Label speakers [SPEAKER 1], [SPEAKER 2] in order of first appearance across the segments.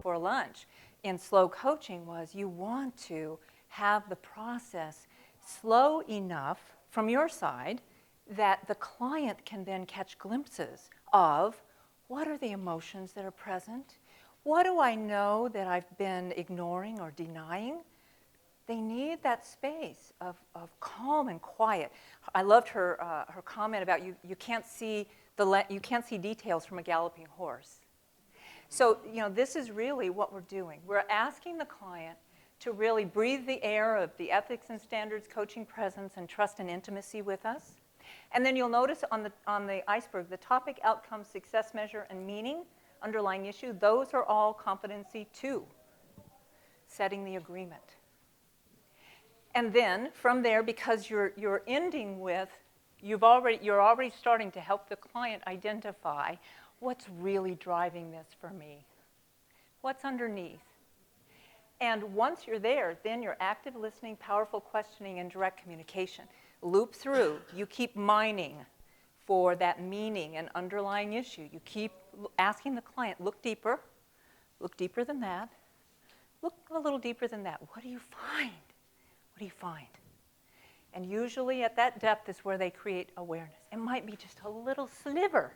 [SPEAKER 1] For lunch in slow coaching was you want to have the process slow enough from your side that the client can then catch glimpses of what are the emotions that are present, what do I know that I've been ignoring or denying. They need that space of calm and quiet. I loved her comment about you can't see details from a galloping horse. So, this is really what we're doing. We're asking the client to really breathe the air of the ethics and standards, coaching presence, and trust and intimacy with us. And then you'll notice on the iceberg, the topic, outcome, success measure, and meaning, underlying issue, those are all competency 2, setting the agreement. And then from there, because you're ending with, you're already starting to help the client identify what's really driving this for me, what's underneath. And once you're there, then you're active listening, powerful questioning, and direct communication. Loop through. You keep mining for that meaning and underlying issue. You keep asking the client, look deeper than that, look a little deeper than that. What do you find? What do you find? And usually at that depth is where they create awareness. It might be just a little sliver.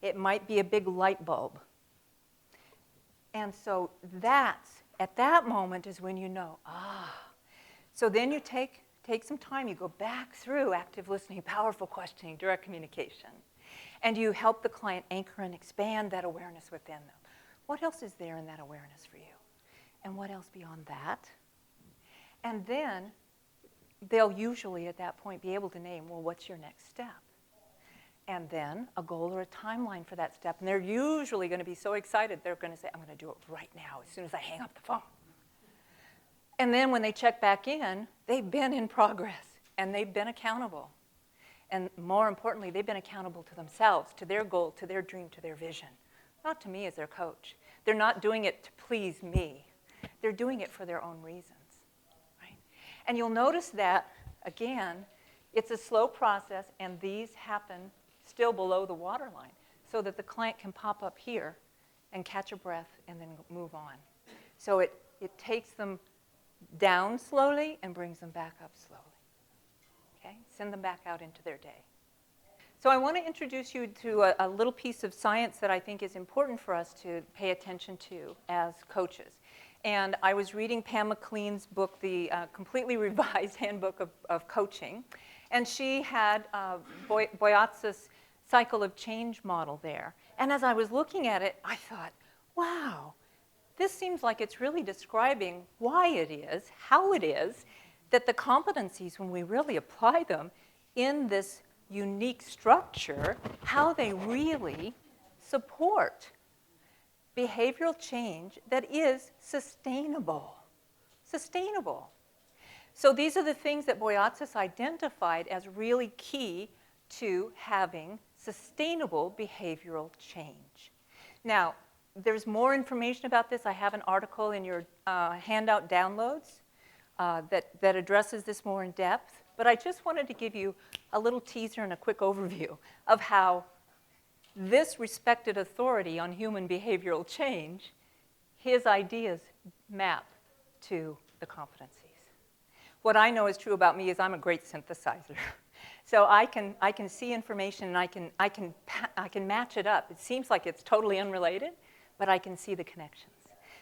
[SPEAKER 1] It might be a big light bulb. And so at that moment is when you know, So then you take some time, you go back through active listening, powerful questioning, direct communication, and you help the client anchor and expand that awareness within them. What else is there in that awareness for you? And what else beyond that? And then they'll usually at that point be able to name, well, what's your next step? And then a goal or a timeline for that step. And they're usually going to be so excited, they're going to say, I'm going to do it right now as soon as I hang up the phone. And then when they check back in, they've been in progress and they've been accountable. And more importantly, they've been accountable to themselves, to their goal, to their dream, to their vision. Not to me as their coach. They're not doing it to please me. They're doing it for their own reasons. Right? And you'll notice that, again, it's a slow process, and these happen still below the waterline so that the client can pop up here and catch a breath and then move on. So it takes them down slowly and brings them back up slowly. Okay? Send them back out into their day. So I want to introduce you to a little piece of science that I think is important for us to pay attention to as coaches. And I was reading Pam McLean's book, the completely revised Handbook of Coaching. And she had Boyatzis' cycle of change model there. And as I was looking at it, I thought, wow, this seems like it's really describing why it is, how it is, that the competencies, when we really apply them in this unique structure, how they really support behavioral change that is sustainable. Sustainable. So these are the things that Boyatzis identified as really key to having sustainable behavioral change. Now, there's more information about this. I have an article in your handout downloads that addresses this more in depth. But I just wanted to give you a little teaser and a quick overview of how this respected authority on human behavioral change, his ideas map to the competencies. What I know is true about me is I'm a great synthesizer. So I can see information and I can match it up. It seems like it's totally unrelated, but I can see the connections.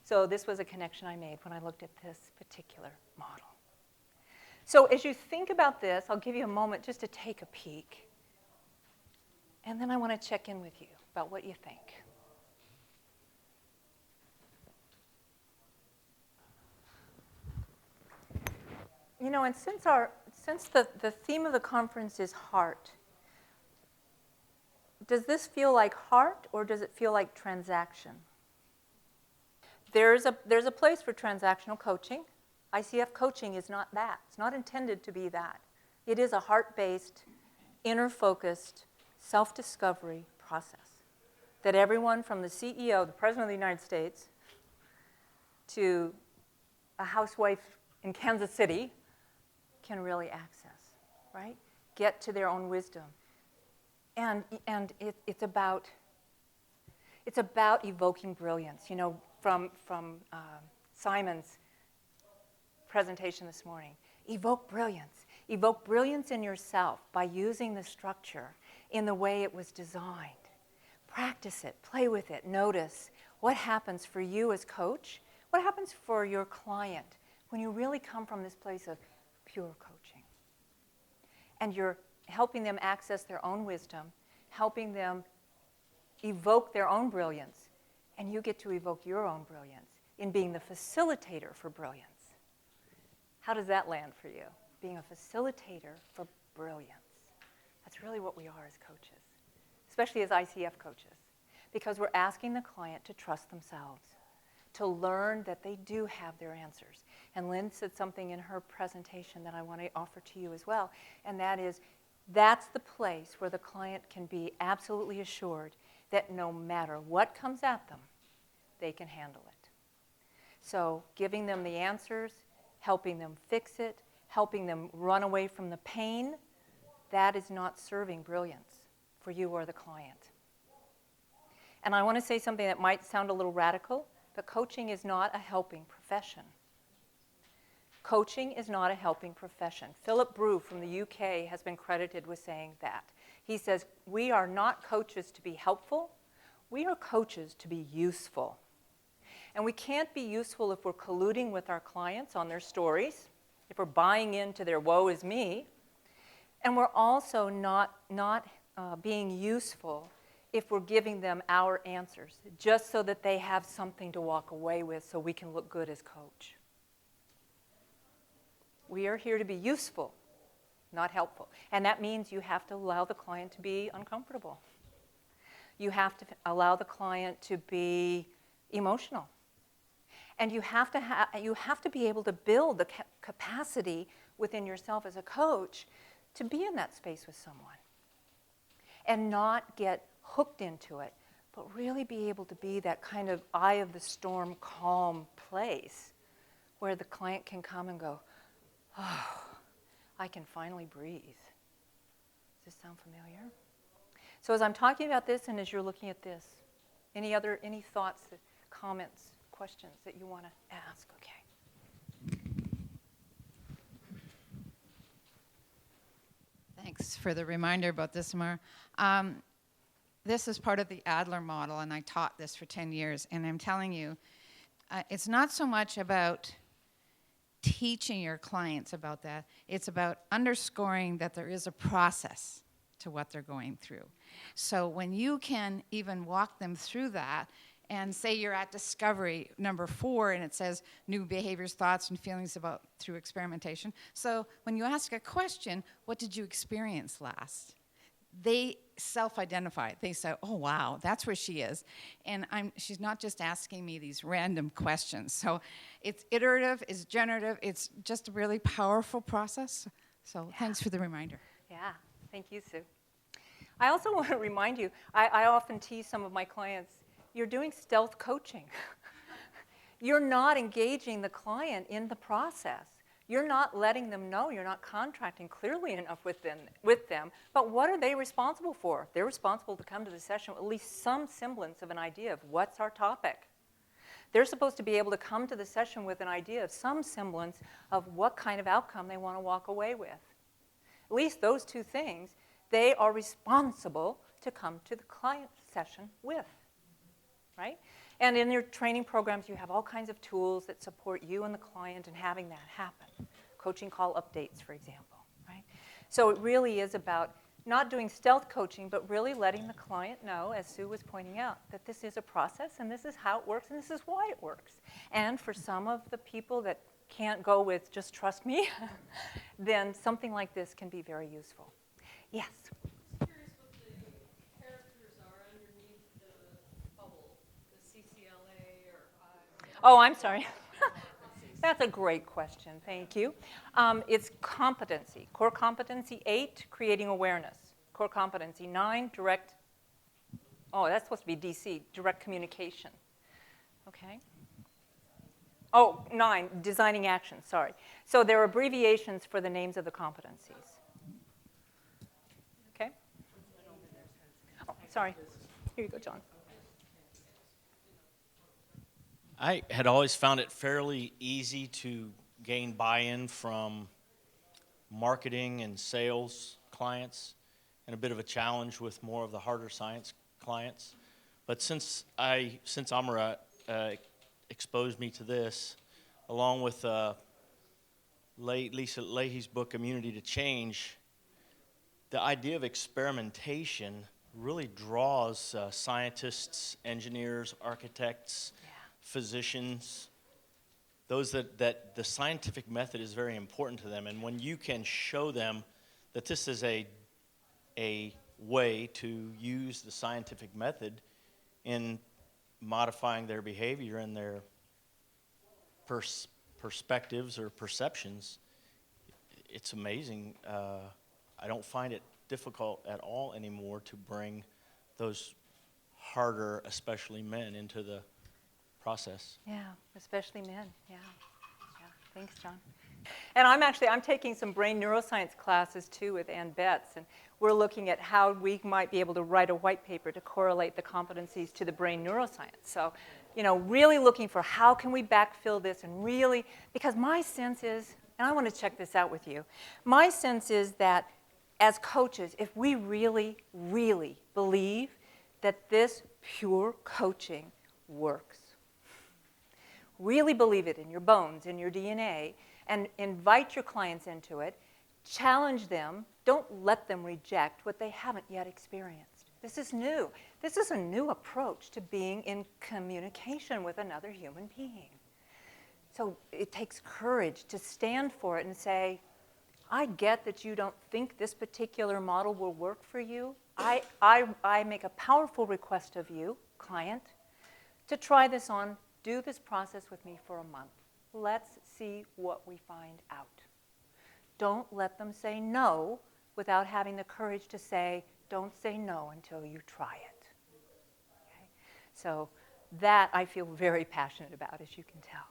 [SPEAKER 1] So this was a connection I made when I looked at this particular model. So as you think about this, I'll give you a moment just to take a peek. And then I want to check in with you about what you think. You know, and since the theme of the conference is heart, does this feel like heart or does it feel like transaction? There's a place for transactional coaching. ICF coaching is not that. It's not intended to be that. It is a heart-based, inner-focused, self-discovery process that everyone from the CEO, the President of the United States, to a housewife in Kansas City can really access, right? Get to their own wisdom. And it's about evoking brilliance. You know, from Simon's presentation this morning, evoke brilliance. Evoke brilliance in yourself by using the structure in the way it was designed. Practice it, play with it, notice what happens for you as coach, what happens for your client when you really come from this place of pure coaching. And you're helping them access their own wisdom, helping them evoke their own brilliance, and you get to evoke your own brilliance in being the facilitator for brilliance. How does that land for you? Being a facilitator for brilliance. That's really what we are as coaches, especially as ICF coaches, because we're asking the client to trust themselves, to learn that they do have their answers. And Lynn said something in her presentation that I want to offer to you as well, and that is, that's the place where the client can be absolutely assured that no matter what comes at them, they can handle it. So giving them the answers, helping them fix it, helping them run away from the pain, that is not serving brilliance for you or the client. And I want to say something that might sound a little radical, but coaching is not a helping profession. Coaching is not a helping profession. Philip Brew from the UK has been credited with saying that. He says, we are not coaches to be helpful, we are coaches to be useful. And we can't be useful if we're colluding with our clients on their stories, if we're buying into their woe is me, and we're also not being useful if we're giving them our answers, just so that they have something to walk away with so we can look good as coach. We are here to be useful, not helpful. And that means you have to allow the client to be uncomfortable. You have to allow the client to be emotional. And you have to be able to build the capacity within yourself as a coach to be in that space with someone and not get hooked into it, but really be able to be that kind of eye of the storm, calm place where the client can come and go, oh, I can finally breathe. Does this sound familiar? So as I'm talking about this and as you're looking at this, any thoughts, comments, questions that you want to ask? Okay.
[SPEAKER 2] Thanks for the reminder about this, Amar. This is part of the Adler model, and I taught this for 10 years, and I'm telling you, it's not so much about teaching your clients about that. It's about underscoring that there is a process to what they're going through. So when you can even walk them through that, and say you're at discovery number 4, and it says new behaviors, thoughts, and feelings about through experimentation. So when you ask a question, what did you experience last? They self-identify. They say, oh, wow, that's where she is. And she's not just asking me these random questions. So it's iterative, it's generative, it's just a really powerful process. So thanks for the reminder.
[SPEAKER 1] Yeah, thank you, Sue. I also want to remind you, I often tease some of my clients, you're doing stealth coaching. You're not engaging the client in the process. You're not letting them know, you're not contracting clearly enough with them. But what are they responsible for? They're responsible to come to the session with at least some semblance of an idea of what's our topic. They're supposed to be able to come to the session with an idea of some semblance of what kind of outcome they want to walk away with. At least those two things, they are responsible to come to the client session with, right? And in your training programs, you have all kinds of tools that support you and the client in having that happen. Coaching call updates, for example, right? So it really is about not doing stealth coaching, but really letting the client know, as Sue was pointing out, that this is a process, and this is how it works, and this is why it works. And for some of the people that can't go with just trust me, then something like this can be very useful. Yes? Oh, I'm sorry. That's a great question. Thank you. It's competency. Core competency 8, creating awareness. Core competency 9, direct. Oh, that's supposed to be DC, direct communication. Okay. Oh, 9, designing action. Sorry. So there are abbreviations for the names of the competencies. Okay. sorry. Here you go, John.
[SPEAKER 3] I had always found it fairly easy to gain buy-in from marketing and sales clients, and a bit of a challenge with more of the harder science clients. But since Amara exposed me to this, along with Lisa Leahy's book, Immunity to Change, the idea of experimentation really draws scientists, engineers, architects, physicians, those that the scientific method is very important to them. And when you can show them that this is a way to use the scientific method in modifying their behavior and their perspectives or perceptions, it's amazing. I don't find it difficult at all anymore to bring those harder, especially men, into the process.
[SPEAKER 1] Yeah, especially men. Yeah. Thanks, John. And I'm taking some brain neuroscience classes too with Ann Betts, and we're looking at how we might be able to write a white paper to correlate the competencies to the brain neuroscience. So, really looking for how can we backfill this, and really, because my sense is, and I want to check this out with you, my sense is that as coaches, if we really, really believe that this pure coaching works, really believe it in your bones, in your DNA, and invite your clients into it, challenge them, don't let them reject what they haven't yet experienced. This is new. This is a new approach to being in communication with another human being. So it takes courage to stand for it and say, I get that you don't think this particular model will work for you. I make a powerful request of you, client, to try this on. Do this process with me for a month. Let's see what we find out. Don't let them say no without having the courage to say, don't say no until you try it. Okay? So that I feel very passionate about, as you can tell.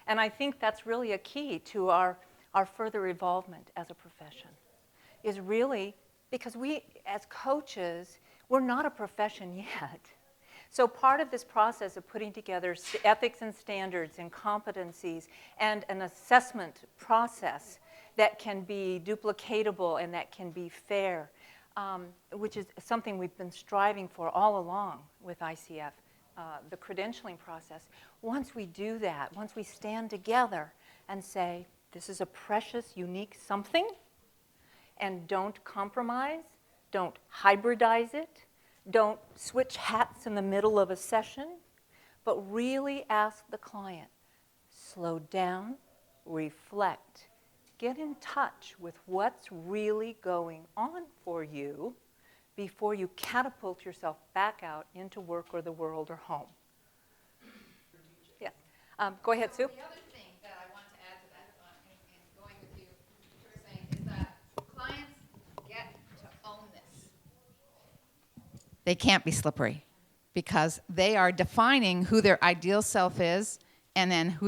[SPEAKER 1] And I think that's really a key to our further involvement as a profession, is really because we, as coaches, we're not a profession yet. So part of this process of putting together ethics and standards and competencies and an assessment process that can be duplicatable and that can be fair, which is something we've been striving for all along with ICF, the credentialing process. Once we do that, once we stand together and say, this is a precious, unique something, and don't compromise, don't hybridize it, don't switch hats in the middle of a session, but really ask the client, slow down, reflect, get in touch with what's really going on for you before you catapult yourself back out into work or the world or home. Yes. Go ahead, Sue.
[SPEAKER 2] The other thing that I want to add to that, in going with you, what you're saying, is that clients get to own this. They can't be slippery because they are defining who their ideal self is and then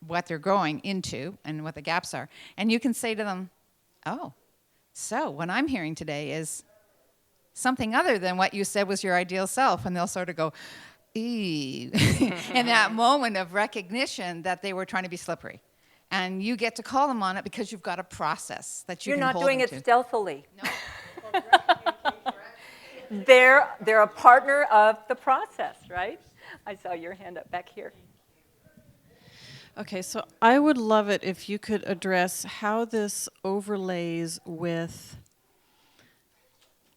[SPEAKER 2] what they're growing into and what the gaps are. And you can say to them, oh, so what I'm hearing today is something other than what you said was your ideal self. And they'll sort of go, eee, in that moment of recognition that they were trying to be slippery. And you get to call them on it because you've got a process that you
[SPEAKER 1] You're
[SPEAKER 2] can
[SPEAKER 1] not
[SPEAKER 2] hold
[SPEAKER 1] doing
[SPEAKER 2] them
[SPEAKER 1] it
[SPEAKER 2] to.
[SPEAKER 1] stealthily.
[SPEAKER 2] No.
[SPEAKER 1] They're a partner of the process, right? I saw your hand up back here.
[SPEAKER 4] Okay, so I would love it if you could address how this overlays with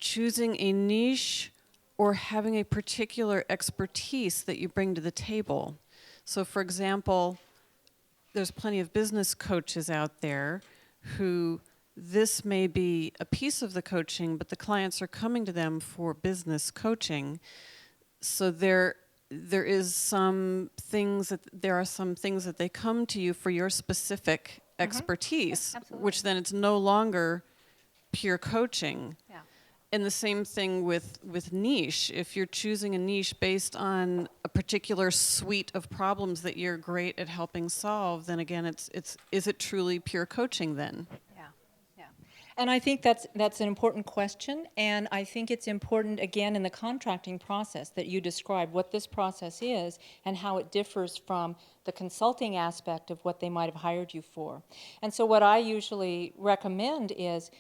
[SPEAKER 4] choosing a niche or having a particular expertise that you bring to the table. So for example, there's plenty of business coaches out there who this may be a piece of the coaching, but the clients are coming to them for business coaching. So there are some things that they come to you for your specific expertise, which then it's no longer pure coaching.
[SPEAKER 1] Yeah.
[SPEAKER 4] And the same thing with niche. If you're choosing a niche based on a particular suite of problems that you're great at helping solve, then again, is it truly pure coaching then?
[SPEAKER 1] Yeah. And I think that's an important question, and I think it's important, again, in the contracting process that you describe what this process is and how it differs from the consulting aspect of what they might have hired you for. And so what I usually recommend is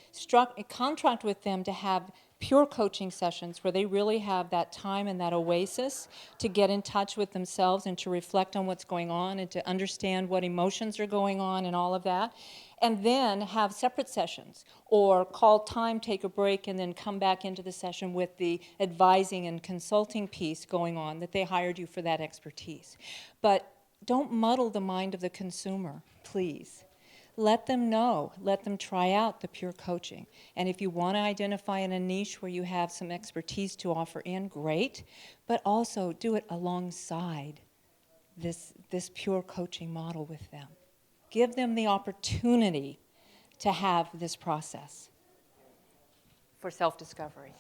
[SPEAKER 1] contract with them to have pure coaching sessions where they really have that time and that oasis to get in touch with themselves and to reflect on what's going on and to understand what emotions are going on and all of that. And then have separate sessions or call time, take a break, and then come back into the session with the advising and consulting piece going on that they hired you for that expertise. But don't muddle the mind of the consumer, please. Let them know. Let them try out the pure coaching. And if you want to identify in a niche where you have some expertise to offer in, great. But also do it alongside this pure coaching model with them. Give them the opportunity to have this process for self-discovery.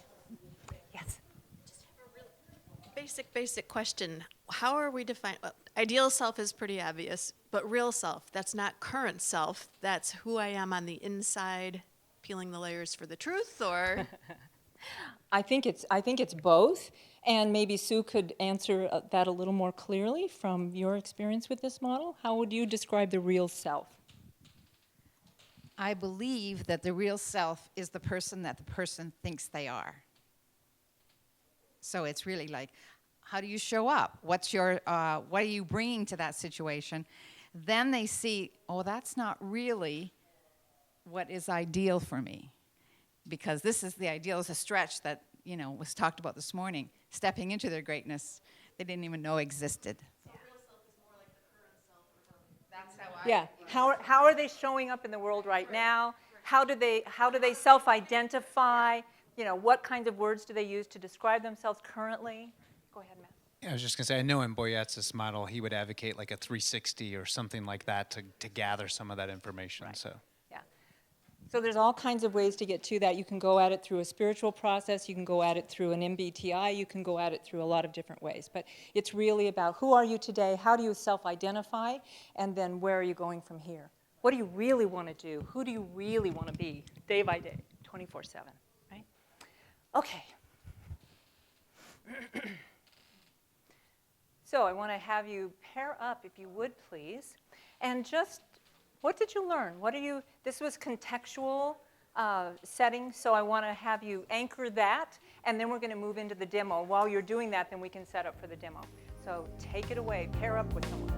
[SPEAKER 1] Yes?
[SPEAKER 5] Just have a real basic question. How are we defining, well, ideal self is pretty obvious, but real self, that's not current self, that's who I am on the inside, peeling the layers for the truth, or?
[SPEAKER 1] I think it's both, and maybe Sue could answer that a little more clearly from your experience with this model. How would you describe the real self?
[SPEAKER 2] I believe that the real self is the person that the person thinks they are. So it's really like, how do you show up? What are you bringing to that situation? Then they see, oh, that's not really what is ideal for me. Because this is the ideal, is a stretch that, was talked about this morning, stepping into their greatness they didn't even know existed.
[SPEAKER 5] So real self is more like the current self, or
[SPEAKER 2] That's how I...
[SPEAKER 1] Yeah. How are they showing up in the world right now? How do they self-identify? What kinds of words do they use to describe themselves currently? Go ahead, Matt.
[SPEAKER 6] Yeah, I was just going to say, I know in Boyatzis' model, he would advocate like a 360 or something like that to gather some of that information.
[SPEAKER 1] Right.
[SPEAKER 6] So.
[SPEAKER 1] Yeah. So there's all kinds of ways to get to that. You can go at it through a spiritual process. You can go at it through an MBTI. You can go at it through a lot of different ways. But it's really about who are you today? How do you self-identify? And then where are you going from here? What do you really want to do? Who do you really want to be day by day, 24/7, right? Okay. So I want to have you pair up, if you would, please. And just, what did you learn? This was contextual setting, so I want to have you anchor that, and then we're going to move into the demo. While you're doing that, then we can set up for the demo. So take it away. Pair up with someone.